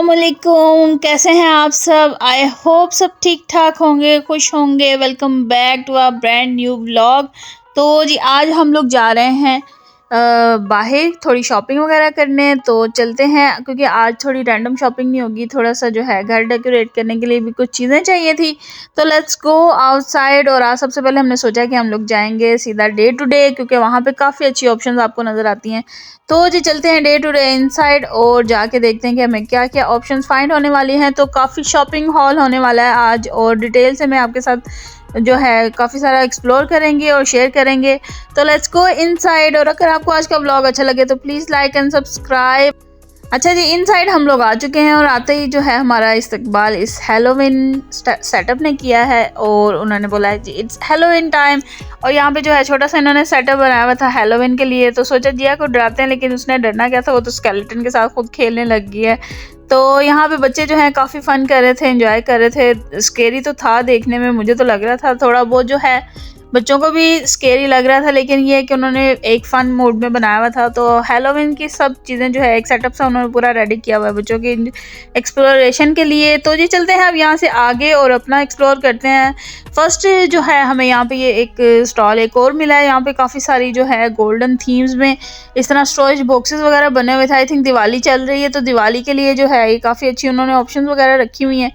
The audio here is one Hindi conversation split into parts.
अस्सलामुअलैकुम, कैसे हैं आप सब। आई होप सब ठीक ठाक होंगे, खुश होंगे। Welcome back to our brand new vlog. तो जी आज हम लोग जा रहे हैं बाहर थोड़ी शॉपिंग वगैरह करने। तो चलते हैं, क्योंकि आज थोड़ी रैंडम शॉपिंग नहीं होगी, थोड़ा सा जो है घर डेकोरेट करने के लिए भी कुछ चीज़ें चाहिए थी। तो लेट्स गो आउटसाइड। और आज सबसे पहले हमने सोचा कि हम लोग जाएंगे सीधा डे टू डे, क्योंकि वहाँ पे काफ़ी अच्छी ऑप्शंस आपको नज़र आती हैं। तो जी चलते हैं डे टू डे इनसाइड और जाके देखते हैं कि हमें क्या क्या ऑप्शंस फाइंड होने वाली हैं। तो काफ़ी शॉपिंग हॉल होने वाला है आज, और डिटेल से मैं आपके साथ जो है काफ़ी सारा एक्सप्लोर करेंगे और शेयर करेंगे। तो लेट्स गो इनसाइड। और अगर आपको आज का व्लॉग अच्छा लगे तो प्लीज़ लाइक एंड सब्सक्राइब। अच्छा जी, इनसाइड हम लोग आ चुके हैं और आते ही जो है हमारा इस्तकबाल इस हेलोविन सेटअप ने किया है, और उन्होंने बोला है जी इट्स हेलोविन टाइम। और यहाँ पे जो है छोटा सा इन्होंने सेटअप बनाया हुआ था हेलोविन के लिए। तो सोचा जिया को डराते हैं, लेकिन उसने डरना क्या था, वो तो स्केलेटन के साथ खुद खेलने लग गई है। तो यहाँ पे बच्चे जो हैं काफ़ी फ़न कर रहे थे, एंजॉय कर रहे थे। स्केरी तो था देखने में, मुझे तो लग रहा था थोड़ा बहुत जो है बच्चों को भी स्केरी लग रहा था, लेकिन ये है कि उन्होंने एक फ़न मूड में बनाया हुआ था। तो हेलोविन की सब चीज़ें जो है एक सेटअप सा उन्होंने पूरा रेडी किया हुआ है बच्चों की एक्सप्लोरेशन के लिए। तो जी चलते हैं अब यहाँ से आगे और अपना एक्सप्लोर करते हैं। फर्स्ट जो है हमें यहाँ पे ये एक स्टॉल एक और मिला है। यहाँ पे काफ़ी सारी जो है गोल्डन थीम्स में इस तरह स्टोरेज बॉक्सेस वगैरह बने हुए थे। आई थिंक दिवाली चल रही है, तो दिवाली के लिए जो है ये काफ़ी अच्छी उन्होंने ऑप्शन वगैरह रखी हुई हैं,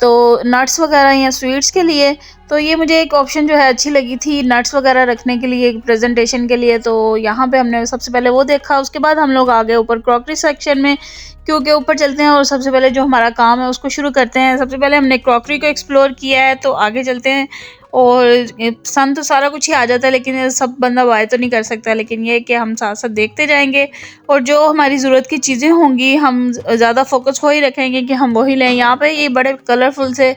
तो नट्स वगैरह या स्वीट्स के लिए। तो ये मुझे एक ऑप्शन जो है अच्छी लगी थी, नट्स वगैरह रखने के लिए, एक प्रेजेंटेशन के लिए। तो यहाँ पे हमने सबसे पहले वो देखा, उसके बाद हम लोग आ गए ऊपर क्रॉकरी सेक्शन में, क्योंकि ऊपर चलते हैं और सबसे पहले जो हमारा काम है उसको शुरू करते हैं। सबसे पहले हमने क्रॉकरी को एक्सप्लोर किया है, तो आगे चलते हैं। और पसंद तो सारा कुछ ही आ जाता है, लेकिन ये सब बंदा बाय तो नहीं कर सकता। लेकिन ये है कि हम साथ साथ देखते जाएंगे, और जो हमारी ज़रूरत की चीज़ें होंगी हम ज़्यादा फोकस वही रखेंगे कि हम वही लें। यहाँ पे ये बड़े कलरफुल से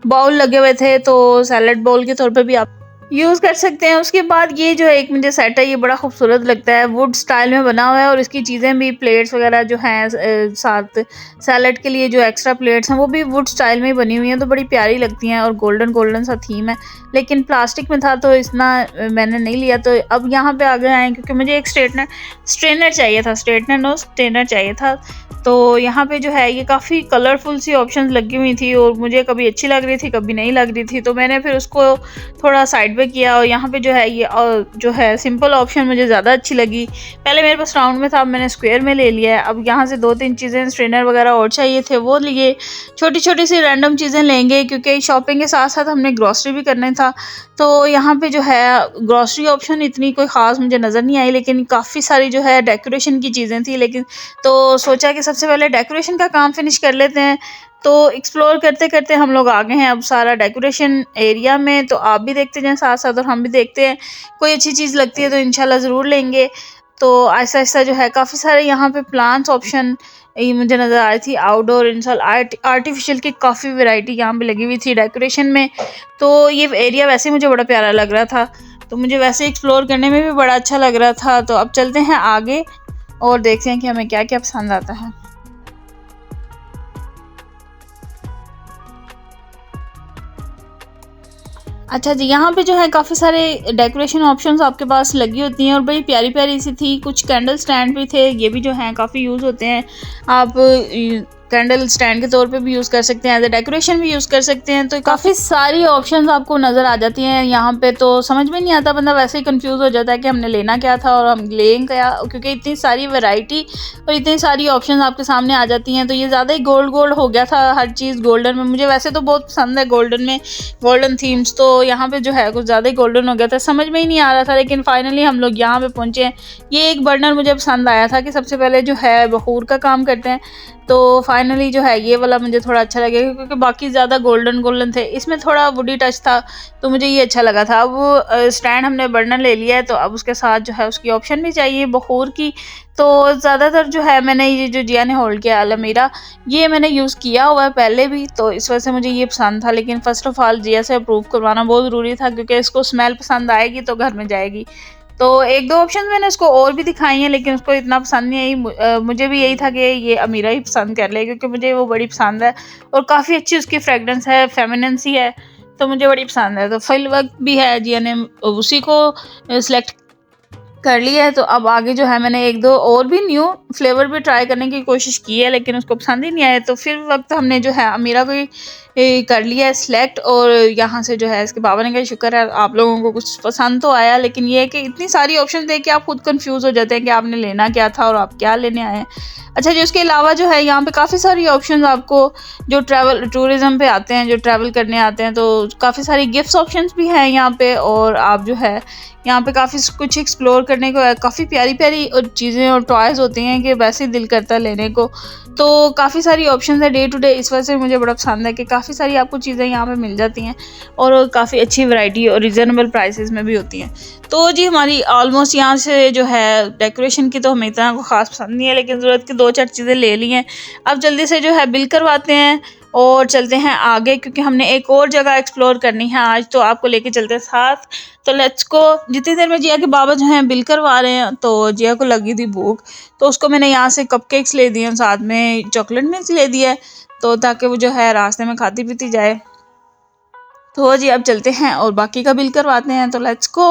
बाउल लगे हुए थे, तो सैलड बाउल के तौर पे भी आप यूज़ कर सकते हैं। उसके बाद ये जो है एक मुझे सेट है, ये बड़ा खूबसूरत लगता है, वुड स्टाइल में बना हुआ है। और इसकी चीज़ें भी, प्लेट्स वगैरह जो हैं साथ सैलड के लिए जो एक्स्ट्रा प्लेट्स हैं वो भी वुड स्टाइल में ही बनी हुई हैं, तो बड़ी प्यारी लगती हैं। और गोल्डन गोल्डन सा थीम है, लेकिन प्लास्टिक में था तो इतना मैंने नहीं लिया। तो अब यहाँ पे आ गए हैं, क्योंकि मुझे एक स्ट्रेनर चाहिए था, स्ट्रेनर चाहिए था। तो यहाँ पे जो है ये काफ़ी कलरफुल सी ऑप्शंस लगी हुई थी, और मुझे कभी अच्छी लग रही थी कभी नहीं लग रही थी। तो मैंने फिर उसको थोड़ा साइड पे किया, और यहाँ पे जो है ये जो है सिंपल ऑप्शन मुझे ज़्यादा अच्छी लगी। पहले मेरे पास राउंड में था, अब मैंने स्क्वायर में ले लिया है। अब यहाँ से 2-3 चीज़ें स्ट्रेनर वगैरह और चाहिए थे, वो लिए। छोटी छोटी सी रैंडम चीज़ें लेंगे, क्योंकि शॉपिंग के साथ साथ हमने ग्रॉसरी भी करना था। तो यहाँ पे जो है ग्रॉसरी ऑप्शन इतनी कोई ख़ास मुझे नज़र नहीं आई, लेकिन काफ़ी सारी जो है डेकोरेशन की चीज़ें थी। लेकिन तो सोचा कि सबसे पहले डेकोरेशन का काम फिनिश कर लेते हैं। तो एक्सप्लोर करते करते हम लोग आ गए हैं अब सारा डेकोरेशन एरिया में। तो आप भी देखते जाएं साथ साथ, और हम भी देखते हैं, कोई अच्छी चीज़ लगती है तो इंशाल्लाह ज़रूर लेंगे। तो ऐसा ऐसा जो है काफ़ी सारे यहाँ पे प्लांट्स ऑप्शन ये मुझे नज़र आ रही थी। आउटडोर इंस्टॉल आर्टिफिशियल की काफ़ी वैरायटी यहाँ पे लगी हुई थी डेकोरेशन में। तो ये एरिया वैसे मुझे बड़ा प्यारा लग रहा था, तो मुझे वैसे एक्सप्लोर करने में भी बड़ा अच्छा लग रहा था। तो अब चलते हैं आगे और देखते हैं कि हमें क्या क्या पसंद आता है। अच्छा जी, यहाँ पे जो है काफ़ी सारे डेकोरेशन ऑप्शंस आपके पास लगी होती हैं, और बड़ी प्यारी प्यारी सी थी। कुछ कैंडल स्टैंड भी थे, ये भी जो हैं काफ़ी यूज़ होते हैं। आप कैंडल स्टैंड के तौर पे भी यूज़ कर सकते हैं, एज ए डेकोरेशन भी यूज़ कर सकते हैं। तो काफ़ी सारी ऑप्शंस आपको नज़र आ जाती हैं यहाँ पे। तो समझ में नहीं आता, बंदा वैसे ही कंफ्यूज हो जाता है कि हमने लेना क्या था और हम लें क्या, क्योंकि इतनी सारी वैरायटी और इतनी सारी ऑप्शंस आपके सामने आ जाती हैं। तो ये ज़्यादा ही गोल्ड हो गया था, हर चीज़ गोल्डन में। मुझे वैसे तो बहुत पसंद है गोल्डन में, गोल्डन थीम्स। तो यहाँ पे जो है कुछ ज़्यादा ही गोल्डन हो गया था, समझ में ही नहीं आ रहा था। लेकिन फाइनली हम लोग यहाँ पे पहुँचे हैं। ये एक बर्नर मुझे पसंद आया था कि सबसे पहले जो है बखूर का काम करते हैं। तो फाइनली जो है ये वाला मुझे थोड़ा अच्छा लगा, क्योंकि बाकी ज़्यादा गोल्डन थे, इसमें थोड़ा वुडी टच था, तो मुझे ये अच्छा लगा था। अब स्टैंड हमने बर्नर ले लिया है, तो अब उसके साथ जो है उसकी ऑप्शन भी चाहिए बखूर की। तो ज़्यादातर जो है मैंने ये जो जिया ने होल्ड किया अलमीरा, ये मैंने यूज़ किया हुआ है पहले भी, तो इस वजह से मुझे ये पसंद था। लेकिन फ़र्स्ट ऑफ़ ऑल जिया से अप्रूव करवाना बहुत ज़रूरी था, क्योंकि इसको स्मेल पसंद आएगी तो घर में जाएगी। तो 1-2 ऑप्शन मैंने उसको और भी दिखाई हैं, लेकिन उसको इतना पसंद नहीं आई। मुझे भी यही था कि ये अमीरा ही पसंद कर ले, क्योंकि मुझे वो बड़ी पसंद है, और काफ़ी अच्छी उसकी फ्रेगरेंस है, फेमिनिन सी है, तो मुझे बड़ी पसंद है। तो फिल वर्क भी है, जिया ने उसी को सिलेक्ट कर लिया है। तो अब आगे जो है मैंने एक दो और भी न्यू फ्लेवर भी ट्राई करने की कोशिश की है, लेकिन उसको पसंद ही नहीं आया। तो फिर वक्त हमने जो है अमीरा को कर लिया है सिलेक्ट, और यहाँ से जो है इसके बाबा ने कहा शुक्र है आप लोगों को कुछ पसंद तो आया, लेकिन ये है कि इतनी सारी ऑप्शन देख के आप खुद कंफ्यूज हो जाते हैं कि आपने लेना क्या था और आप क्या लेने आए हैं। अच्छा जी, उसके अलावा जो है यहाँ पे काफ़ी सारी ऑप्शंस आपको जो ट्रैवल टूरिज़्म पे आते हैं, जो ट्रैवल करने आते हैं, तो काफ़ी सारी गिफ्ट्स ऑप्शंस भी हैं यहाँ पे। और आप जो है यहाँ पे काफ़ी कुछ एक्सप्लोर करने को है, काफ़ी प्यारी प्यारी चीज़ें और टॉयज़ होती हैं कि वैसे ही दिल करता है लेने को। तो काफ़ी सारी ऑप्शंस है डे टू डे, इस वजह से मुझे बड़ा पसंद है कि काफ़ी सारी आपको चीज़ें यहाँ पे मिल जाती हैं और काफ़ी अच्छी वैरायटी और रिजनेबल प्राइसेस में भी होती हैं। तो जी हमारी ऑलमोस्ट यहाँ से जो है डेकोरेशन की तो हमें इतना को ख़ास पसंद नहीं है, लेकिन ज़रूरत की 2-4 चीज़ें ले ली हैं। अब जल्दी से जो है बिल करवाते हैं और चलते हैं आगे, क्योंकि हमने एक और जगह एक्सप्लोर करनी है आज, तो आपको लेके चलते हैं साथ। तो लेट्स गो। जितनी देर में जिया के बाबा जो हैं बिल करवा रहे हैं, तो जिया को लगी थी भूख, तो उसको मैंने यहाँ से कपकेक्स ले दिए, साथ में चॉकलेट मिल्क ले दिया है, तो ताकि वो जो है रास्ते में खाती पीती जाए। तो जी अब चलते हैं और बाकी का बिल करवाते हैं, तो लेट्स गो।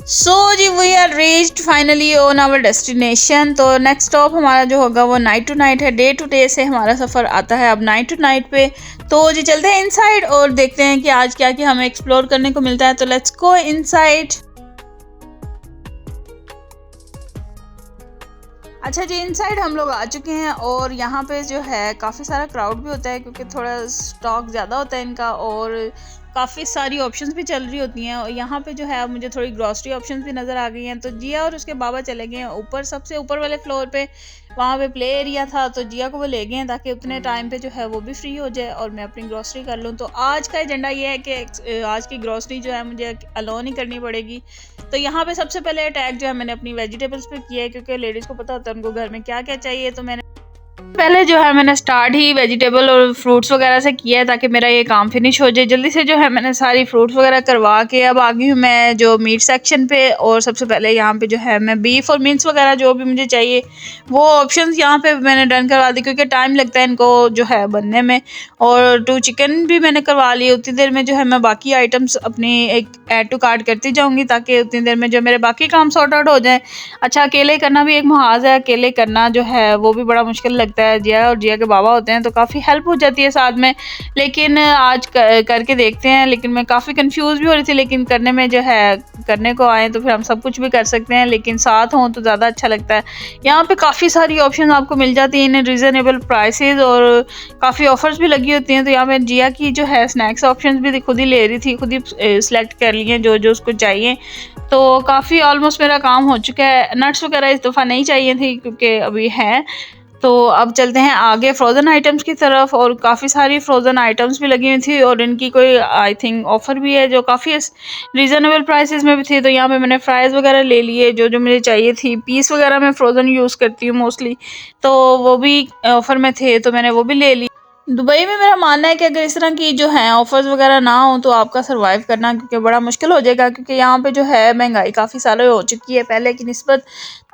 सो जी we are reached finally on our destination. तो नेक्स्ट स्टॉप हमारा जो होगा वो नाइट टू नाइट है। डे टू डे से हमारा सफ़र आता है अब नाइट टू नाइट पे। तो जी चलते हैं इनसाइड और देखते हैं कि आज क्या क्या हमें एक्सप्लोर करने को मिलता है। तो लेट्स गो इनसाइड। अच्छा जी, इनसाइड हम लोग आ चुके हैं और यहाँ पे जो है काफ़ी सारा क्राउड भी होता है, क्योंकि थोड़ा स्टॉक ज़्यादा होता है इनका और काफ़ी सारी ऑप्शंस भी चल रही होती हैं। और यहाँ पे जो है मुझे थोड़ी ग्रॉसरी ऑप्शंस भी नज़र आ गई हैं। तो जिया और उसके बाबा चले गए हैं ऊपर, सबसे ऊपर वाले फ्लोर पे, वहाँ पे प्ले एरिया था, तो जिया को वो ले गए हैं ताकि उतने टाइम पे जो है वो भी फ्री हो जाए और मैं अपनी ग्रॉसरी कर लूँ। तो आज का एजेंडा ये है कि आज की ग्रॉसरी जो है मुझे अलोन ही करनी पड़ेगी। तो यहाँ पे सबसे पहले अटैक जो है मैंने अपनी वेजिटेबल्स पे किया है, क्योंकि लेडीज़ को पता होता है उनको घर में क्या क्या चाहिए। तो मैंने पहले जो है मैंने स्टार्ट ही वेजिटेबल और फ्रूट्स वगैरह से किया है ताकि मेरा ये काम फिनिश हो जाए जल्दी से। जो है मैंने सारी फ्रूट्स वगैरह करवा के अब आ गई हूँ मैं जो मीट सेक्शन पे। और सबसे पहले यहाँ पे जो है मैं बीफ और मिन्स वगैरह जो भी मुझे चाहिए वो ऑप्शंस यहाँ पे मैंने डन करवा दी, क्योंकि टाइम लगता है इनको जो है बनने में। और 2 चिकन भी मैंने करवा लिए। उतनी देर में जो है मैं बाकी आइटम्स अपनी एक ऐड टू कार्ट करती जाऊँगी ताकि उतनी देर में जो मेरे बाकी काम सॉर्ट आउट हो जाए। अच्छा, अकेले करना भी एक मुहाज है, अकेले करना जो है वो भी बड़ा मुश्किल लगता है। जिया और जिया के बाबा होते हैं तो काफ़ी हेल्प हो जाती है साथ में, लेकिन आज करके देखते हैं। लेकिन मैं काफ़ी कंफ्यूज भी हो रही थी, लेकिन करने में जो है करने को आए तो फिर हम सब कुछ भी कर सकते हैं, लेकिन साथ हों तो ज़्यादा अच्छा लगता है। यहाँ पे काफ़ी सारी ऑप्शन आपको मिल जाती हैं इन रीज़नेबल प्राइसेस और काफ़ी ऑफर्स भी लगी होती हैं। तो यहाँ पे जिया की जो है स्नैक्स ऑप्शन भी खुद ही ले रही थी, खुद ही सिलेक्ट कर लिए जो जो उसको चाहिए। तो काफ़ी ऑलमोस्ट मेरा काम हो चुका है। नट्स वगैरह इस दफ़ा नहीं चाहिए थी क्योंकि अभी हैं। तो अब चलते हैं आगे फ्रोज़न आइटम्स की तरफ, और काफ़ी सारी फ्रोज़न आइटम्स भी लगी हुई थी और इनकी कोई आई थिंक ऑफ़र भी है जो काफ़ी रीज़नेबल प्राइसेस में भी थी। तो यहाँ पे मैंने फ्राइज़ वगैरह ले लिए जो जो मुझे चाहिए थी। पीस वगैरह मैं फ्रोज़न यूज़ करती हूँ मोस्टली, तो वो भी ऑफ़र में थे तो मैंने वो भी ले ली। दुबई में मेरा मानना है कि अगर इस तरह की जो हैं ऑफ़र्स वगैरह ना हो तो आपका सर्वाइव करना क्योंकि बड़ा मुश्किल हो जाएगा, क्योंकि यहाँ पे जो है महंगाई काफ़ी सालों हो चुकी है पहले की निस्बत।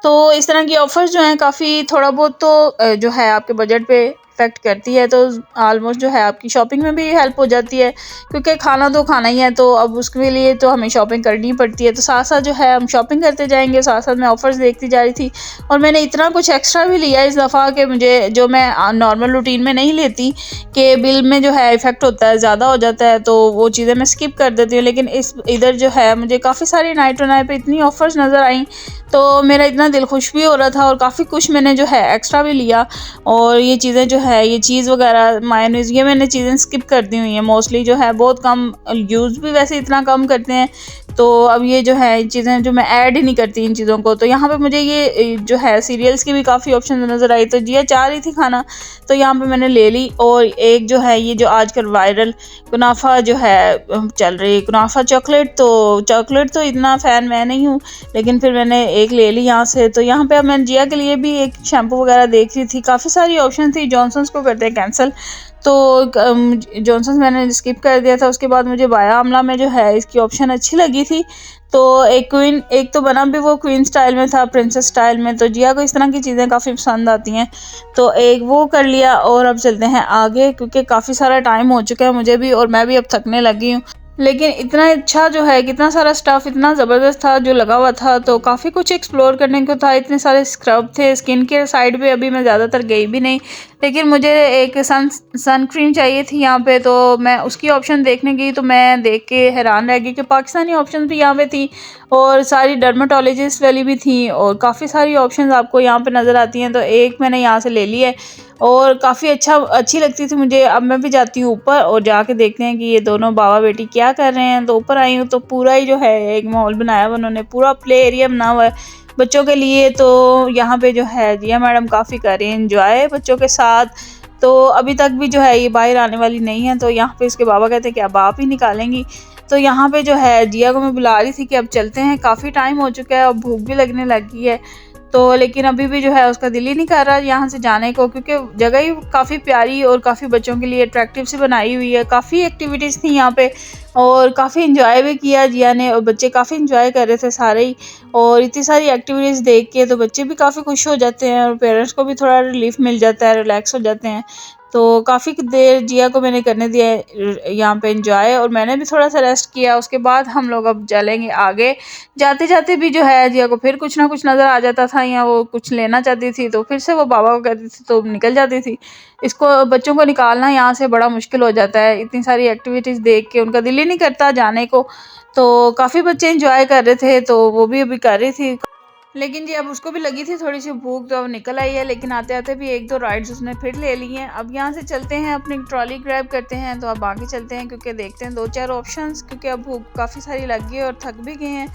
तो इस तरह की ऑफ़र्स जो हैं काफ़ी थोड़ा बहुत तो जो है आपके बजट पे इफ़ेक्ट करती है। तो ऑलमोस्ट जो है आपकी शॉपिंग में भी हेल्प हो जाती है, क्योंकि खाना तो खाना ही है, तो अब उसके लिए तो हमें शॉपिंग करनी ही पड़ती है। तो साथ साथ जो है हम शॉपिंग करते जाएंगे, साथ साथ मैं ऑफ़र्स देखती जा रही थी और मैंने इतना कुछ एक्स्ट्रा भी लिया इस दफ़ा कि मुझे जो मैं नॉर्मल रूटीन में नहीं लेती कि बिल में जो है इफ़ेक्ट होता है, ज़्यादा हो जाता है, तो वो चीज़ें मैं स्किप कर देती हूँ। लेकिन इधर जो है मुझे काफ़ी सारी नाइट टू नाइट पे इतनी ऑफ़र्स नज़र आई तो मेरा इतना दिल खुश भी हो रहा था और काफ़ी कुछ मैंने जो है एक्स्ट्रा भी लिया। और ये चीज़ें जो है ये चीज़ वगैरह मायोनीज़ ये मैंने चीज़ें स्किप कर दी हुई हैं मोस्टली, जो है बहुत कम यूज़ भी वैसे इतना कम करते हैं। तो अब ये जो है चीज़ें जो मैं ऐड ही नहीं करती इन चीज़ों को। तो यहाँ पे मुझे ये जो है सीरियल्स की भी काफ़ी ऑप्शन नज़र आई, तो जिया चाह रही थी खाना, तो यहाँ पे मैंने ले ली। और एक जो है ये जो आजकल वायरल कुनाफा जो है चल रही है, कुनाफा चॉकलेट, तो चॉकलेट तो इतना फ़ैन मैं नहीं हूँ, लेकिन फिर मैंने एक ले ली यहाँ से। तो यहाँ पे अब मैं जिया के लिए भी एक शैम्पू वगैरह देख रही थी, काफ़ी सारी ऑप्शन थी। जॉनसन्स को करते हैं कैंसिल, तो जॉनसन्स मैंने स्किप कर दिया था। उसके बाद मुझे बाया आमला में जो है इसकी ऑप्शन अच्छी लगी थी। तो एक तो बना भी वो क्वीन स्टाइल में था, प्रिंसेस स्टाइल में, तो जिया को इस तरह की चीज़ें काफ़ी पसंद आती हैं, तो एक वो कर लिया। और अब चलते हैं आगे, क्योंकि काफ़ी सारा टाइम हो चुका है मुझे भी, और मैं भी अब थकने लगी हूँ। लेकिन इतना अच्छा जो है, कितना सारा स्टफ़ इतना ज़बरदस्त था जो लगा हुआ था, तो काफ़ी कुछ एक्सप्लोर करने को था। इतने सारे स्क्रब थे। स्किन केयर साइड पे अभी मैं ज़्यादातर गई भी नहीं, लेकिन मुझे एक सन क्रीम चाहिए थी यहाँ पे, तो मैं उसकी ऑप्शन देखने गई, तो मैं देख के हैरान रह गई कि पाकिस्तानी ऑप्शन भी यहाँ पे थी, और सारी डर्माटोलॉजिस्ट वाली भी थी, और काफ़ी सारी ऑप्शन आपको यहाँ पे नज़र आती हैं। तो एक मैंने यहाँ से ले ली है, और काफ़ी अच्छी लगती थी मुझे। अब मैं भी जाती हूँ ऊपर, और जाके देखते हैं कि ये दोनों बाबा बेटी क्या कर रहे हैं। तो ऊपर आई हूँ, तो पूरा ही जो है एक माहौल बनाया हुआ उन्होंने, पूरा प्ले एरिया बना हुआ है बच्चों के लिए। तो यहाँ पे जो है जिया मैडम काफ़ी कर रही हैं एंजॉय बच्चों के साथ। तो अभी तक भी जो है ये बाहर आने वाली नहीं है, तो यहाँ पे इसके बाबा कहते हैं कि अब आप ही निकालेंगी। तो यहाँ पे जो है जिया को मैं बुला रही थी कि अब चलते हैं, काफ़ी टाइम हो चुका है और भूख भी लगने लगी है। तो लेकिन अभी भी जो है उसका दिल ही नहीं कर रहा यहाँ से जाने को, क्योंकि जगह ही काफ़ी प्यारी और काफ़ी बच्चों के लिए अट्रैक्टिव सी बनाई हुई है। काफ़ी एक्टिविटीज़ थी यहाँ पे, और काफ़ी इंजॉय भी किया जिया ने, और बच्चे काफ़ी इंजॉय कर रहे थे सारे ही। और इतनी सारी एक्टिविटीज़ देख के तो बच्चे भी काफ़ी खुश हो जाते हैं, और पेरेंट्स को भी थोड़ा रिलीफ मिल जाता है, रिलैक्स हो जाते हैं। तो काफ़ी देर जिया को मैंने करने दिया यहाँ पे एंजॉय, और मैंने भी थोड़ा सा रेस्ट किया। उसके बाद हम लोग अब चलेंगे आगे। जाते जाते भी जो है जिया को फिर कुछ ना कुछ नज़र आ जाता था, या वो कुछ लेना चाहती थी तो फिर से वो बाबा को कहती थी तो निकल जाती थी। इसको बच्चों को निकालना यहाँ से बड़ा मुश्किल हो जाता है, इतनी सारी एक्टिविटीज़ देख के उनका दिल ही नहीं करता जाने को। तो काफ़ी बच्चे इंजॉय कर रहे थे, तो वो भी अभी कर रही थी, लेकिन जी अब उसको भी लगी थी थोड़ी सी भूख, तो अब निकल आई है। लेकिन आते आते भी एक दो राइड्स उसने फिर ले ली हैं। अब यहाँ से चलते हैं, अपनी ट्रॉली ग्रैब करते हैं, तो अब आगे चलते हैं, क्योंकि देखते हैं दो चार ऑप्शंस, क्योंकि अब भूख काफ़ी सारी लग गई है और थक भी गए हैं।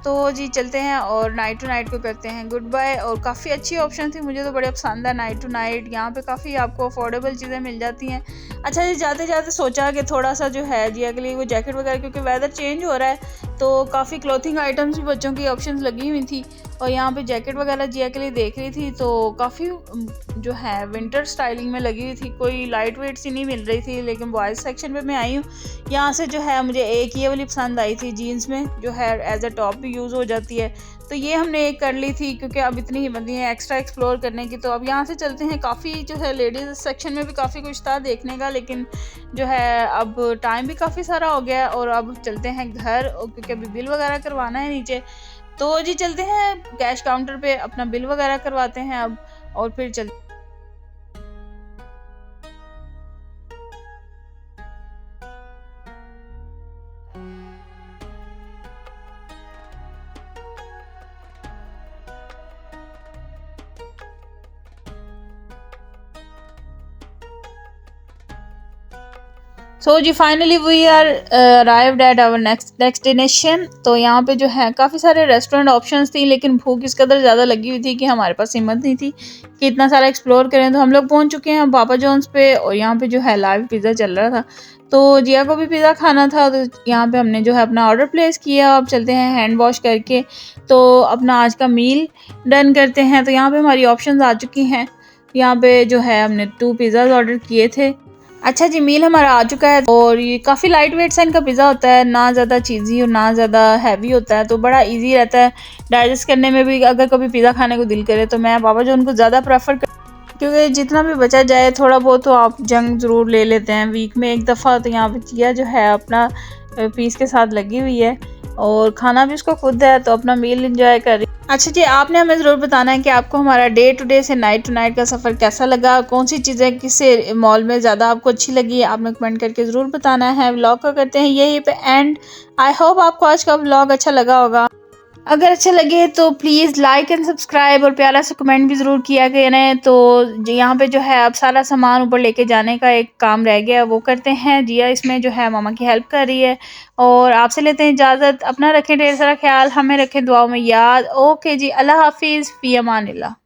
तो जी चलते हैं, और नाइट टू नाइट को करते हैं गुड बाय। और काफ़ी अच्छी ऑप्शन थी, मुझे तो बड़े पसंद है नाइट टू नाइट। यहाँ पे काफ़ी आपको अफोर्डेबल चीज़ें मिल जाती हैं। अच्छा जी, जाते जाते सोचा कि थोड़ा सा जो है जिया के लिए वो जैकेट वगैरह, क्योंकि वेदर चेंज हो रहा है, तो काफ़ी क्लोथिंग आइटम्स भी बच्चों की ऑप्शंस लगी हुई थी, और यहाँ पे जैकेट वगैरह जिया के लिए देख रही थी, तो काफ़ी जो है विंटर स्टाइलिंग में लगी हुई थी, कोई लाइट वेट सी नहीं मिल रही थी। लेकिन बॉयज़ सेक्शन पे मैं आई हूँ, यहाँ से जो है मुझे एक ये वाली पसंद आई थी, जीन्स में जो है एज अ टॉप भी यूज़ हो जाती है, तो ये हमने एक कर ली थी, क्योंकि अब इतनी हिम्मत नहीं है एक्स्ट्रा एक्सप्लोर करने की। तो अब यहाँ से चलते हैं, काफ़ी जो है लेडीज़ सेक्शन में भी काफ़ी कुछ था देखने का, लेकिन जो है अब टाइम भी काफ़ी सारा हो गया, और अब चलते हैं घर, क्योंकि अभी बिल वगैरह करवाना है नीचे। तो जी चलते हैं कैश काउंटर पे, अपना बिल वगैरह करवाते हैं अब, और फिर चलते। सो जी finally we are arrived at our next destination. तो यहाँ पे जो है काफ़ी सारे रेस्टोरेंट ऑप्शंस थी, लेकिन भूख इस कदर ज़्यादा लगी हुई थी कि हमारे पास हिम्मत नहीं थी कि इतना सारा एक्सप्लोर करें। तो हम लोग पहुँच चुके हैं पापा जॉन्स पे, और यहाँ पे जो है लाइव पिज़्ज़ा चल रहा था, तो जिया को भी पिज़्ज़ा खाना था, तो यहाँ पे हमने जो है अपना ऑर्डर प्लेस किया। अब चलते हैं हैंड वॉश करके, तो अपना आज का मील डन करते हैं। तो यहाँ पे हमारी ऑप्शंस आ चुकी हैं। यहाँ पे जो है हमने 2 पिज़्ज़ाज ऑर्डर किए थे। अच्छा जी, मील हमारा आ चुका है, और ये काफ़ी लाइट वेट सा इनका पिज़्ज़ा होता है, ना ज़्यादा चीज़ी और ना ज़्यादा हैवी होता है, तो बड़ा इजी रहता है डाइजेस्ट करने में भी। अगर कभी पिज़्ज़ा खाने को दिल करे तो मैं पापा जो उनको ज़्यादा प्रेफर कर, क्योंकि जितना भी बचा जाए थोड़ा बहुत तो आप जंक ज़रूर ले लेते हैं वीक में एक दफ़ा। तो यहाँ पे जिया जो है अपना पीस के साथ लगी हुई है, और खाना भी उसको खुद है, तो अपना मील एंजॉय कर रही। अच्छा जी, आपने हमें ज़रूर बताना है कि आपको हमारा डे टू डे से नाइट टू नाइट का सफ़र कैसा लगा, कौन सी चीज़ें किस मॉल में ज़्यादा आपको अच्छी लगी, आपने कमेंट करके ज़रूर बताना है। व्लॉग का करते हैं यही पे एंड। आई होप आपको आज का व्लॉग अच्छा लगा होगा। अगर अच्छा लगे तो प्लीज़ लाइक एंड सब्सक्राइब और प्यारा सा कमेंट भी ज़रूर किया करें। तो यहाँ पे जो है अब सारा सामान ऊपर लेके जाने का एक काम रह गया, वो करते हैं। जिया इसमें जो है मामा की हेल्प कर रही है और आपसे लेते हैं इजाज़त। अपना रखें ढेर सारा ख्याल, हमें रखें दुआओं में याद। ओके जी, अल्लाह हाफ़िज़, फ़ी अमानिल्लाह।